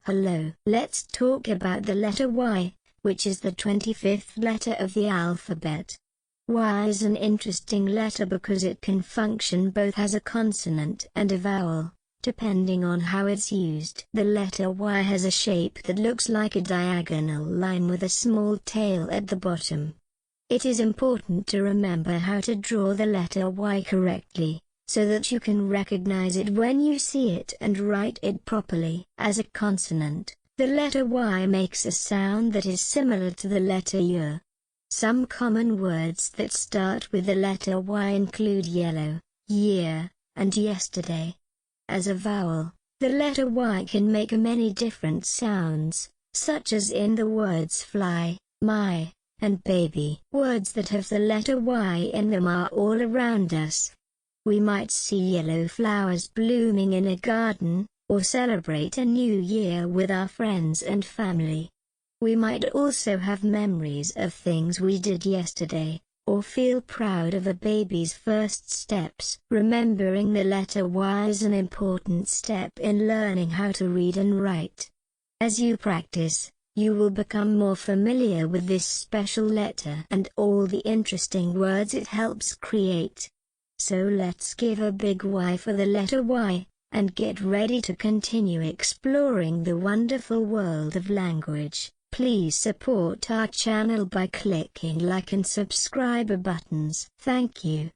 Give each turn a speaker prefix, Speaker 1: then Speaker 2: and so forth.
Speaker 1: Hello. Let's talk about the letter Y, which is the 25th letter of the alphabet. Y is an interesting letter because it can function both as a consonant and a vowel, depending on how it's used. The letter Y has a shape that looks like a diagonal line with a small tail at the bottom. It is important to remember how to draw the letter Y correctly, so that you can recognize it when you see it and write it properly. As a consonant, the letter Y makes a sound that is similar to the letter Y. Some common words that start with the letter Y include yellow, year, and yesterday. As a vowel, the letter Y can make many different sounds, such as in the words fly, my, and baby. Words that have the letter Y in them are all around us. We might see yellow flowers blooming in a garden, or celebrate a new year with our friends and family. We might also have memories of things we did yesterday, or feel proud of a baby's first steps. Remembering the letter Y is an important step in learning how to read and write. As you practice, you will become more familiar with this special letter and all the interesting words it helps create. So let's give a big Y for the letter Y, and get ready to continue exploring the wonderful world of language. Please support our channel by clicking like and subscribe buttons. Thank you.